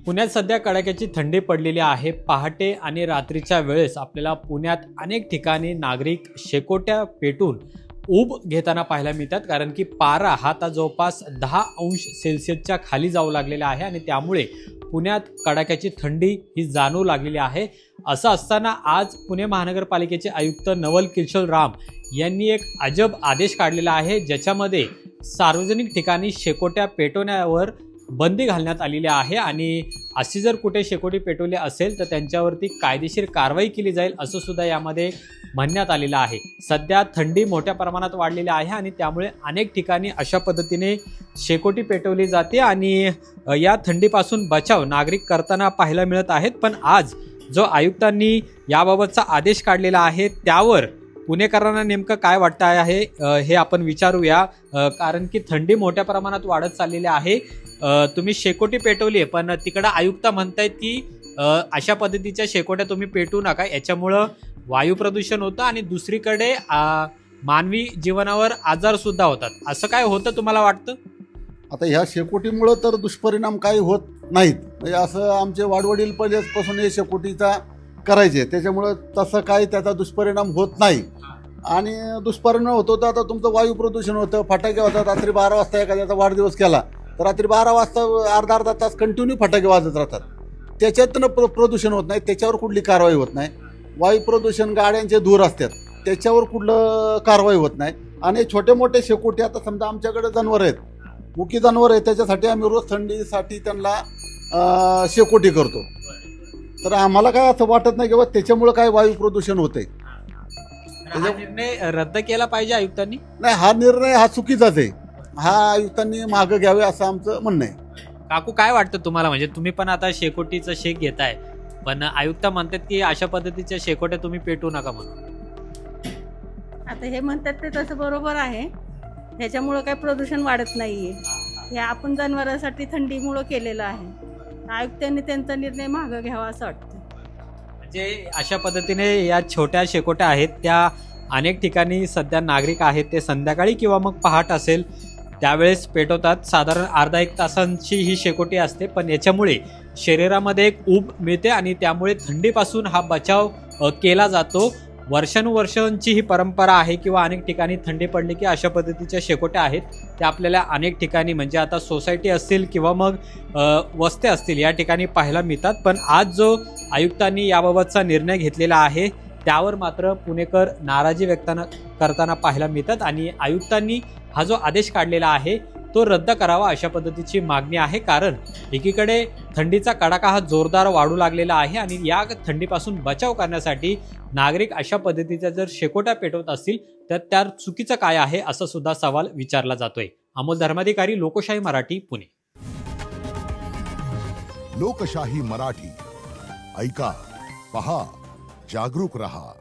पुण्यात सध्या कडाक्याची थंडी पडलेली आहे। पहाटे आणि रात्रीच्या वेळेस आपल्याला पुण्यात अनेक ठिकाणी नागरिक शेकोट्या पेटून ऊब घेताना पाहायला मिळतात, कारण की पारा हा आता जवळपास 10 अंश सेल्सिअसच्या खाली जाऊ लागलेला आहे आणि त्यामुळे पुण्यात कडाक्याची थंडी ही जाणवू लागलेली आहे। असं असताना आज पुणे महानगरपालिकेचे आयुक्त नवल किशोर राम यांनी एक अजब आदेश काढलेला आहे, ज्याच्यामध्ये सार्वजनिक ठिकाणी शेकोट्या पेटवण्यावर बंदी घालण्यात आलेली आहे आणि अशी जर कुठे शेकोटी पेटवली असेल तर त्यांच्यावरती कायदेशीर कारवाई केली जाईल असं सुद्धा यामध्ये म्हणण्यात आलेलं आहे। सध्या थंडी मोठ्या प्रमाणात वाढलेली आहे आणि त्यामुळे अनेक ठिकाणी अशा पद्धतीने शेकोटी पेटवली जाते आणि या थंडीपासून बचाव नागरिक करताना पाहायला मिळत आहेत। पण आज जो आयुक्तांनी याबाबतचा आदेश काढलेला आहे त्यावर पुणेकरांना नेमकं काय वाटतं आहे हे आपण विचारूया, कारण की थंडी मोठ्या प्रमाणात वाढत चाललेली आहे। तुम्ही शेकोटी पेटवली पण तिकडे आयुक्त म्हणतायत की अशा पद्धतीच्या शेकोट्या तुम्ही पेटवू नका, याच्यामुळं वायू प्रदूषण होतं आणि दुसरीकडे मानवी जीवनावर आजार सुद्धा होतात। असं काय होतं तुम्हाला वाटतं? आता ह्या शेकोटीमुळे तर दुष्परिणाम काही होत नाहीत, म्हणजे असं आमचे वाडवडील पहिल्यापासून हे शेकोटीचा करायचे, त्याच्यामुळं तसं काही त्याचा दुष्परिणाम होत नाही। आणि दुष्परिणाम होतो तर आता तुमचं वायू प्रदूषण होतं, फटाके होतात। रात्री 12 वाजता एखाद्याचा वाढदिवस केला तर रात्री 12 वाजता अर्धा तास कंटिन्यू फटाके वाजत राहतात, त्याच्यातनं प्रदूषण होत नाही, त्याच्यावर कुठली कारवाई होत नाही। वायू प्रदूषण, गाड्यांचे धूर असतात, त्याच्यावर कुठलं कारवाई होत नाही। आणि छोटे मोठे शेकोटी, आता समजा आमच्याकडे जनावर आहेत, मुकी जनावर आहेत, त्याच्यासाठी आम्ही रोज थंडीसाठी त्यांना शेकोटी करतो, तर आम्हाला काय असं वाटत नाही की त्याच्यामुळे काय वायू प्रदूषण होतंय। हा निर्णय रद्द केला पाहिजे आयुक्तांनी? नाही, हा निर्णय हा चुकीचाच आहे, हा आयुक्तांनी मागं घ्यावे असं आमचं म्हणणं आहे। काकू, काय वाटतं तुम्हाला? म्हणजे तुम्ही पण आता शेकोटीचं शेक घेताय, पण आयुक्त म्हणतात की अशा पद्धतीच्या शेकोट्या तुम्ही पेटू नका म्हणून। आता हे म्हणतात ते तसं बरोबर आहे, ह्याच्यामुळं काही प्रदूषण वाढत नाहीये, हे आपण जनावरांसाठी थंडीमुळं केलेलं आहे। आयुक्तांनी त्यांचा निर्णय मागं घ्यावा असं वाटतं। म्हणजे अशा पद्धतीने या छोट्या शेकोट्या आहेत त्या अनेक ठिकाणी सध्या नागरिक आहेत ते संध्याकाळी किंवा मग पहाट असेल त्यावेळेस पेटवतात। साधारण अर्धा एक तासांची ही शेकोटी असते, पण याच्यामुळे शरीरामध्ये एक ऊब मिळते आणि त्यामुळे थंडीपासून हा बचाव केला जातो। वर्षानुवर्षांची ही परंपरा आहे किंवा अनेक ठिकाणी थंडी पडली की अशा पद्धतीच्या शेकोट्या आहेत त्या आपल्याला अनेक ठिकाणी, म्हणजे आता सोसायटी असतील किंवा मग वस्त्या असतील, या ठिकाणी पाहायला मिळतात। पण आज जो आयुक्तांनी याबाबतचा निर्णय घेतलेला आहे त्यावर मात्र पुणेकर नाराजी व्यक्त करताना पाहायला मिळतात आणि आयुक्तांनी हा जो आदेश काढलेला आहे तो रद्द करावा अशा पद्धतीची मागणी आहे। कारण एकीकडे थंडीचा कडाका हा जोरदार वाढू लागलेला आहे आणि या थंडीपासून बचाव करण्यासाठी नागरिक अशा पद्धतीच्या जर शेकोट्या पेटवत असतील तर त्या चुकीचं काय आहे असा सुद्धा सवाल विचारला जातोय। अमोल धर्माधिकारी, लोकशाही मराठी, पुणे। लोकशाही मराठी, ऐका, पहा, जागरूक रहा।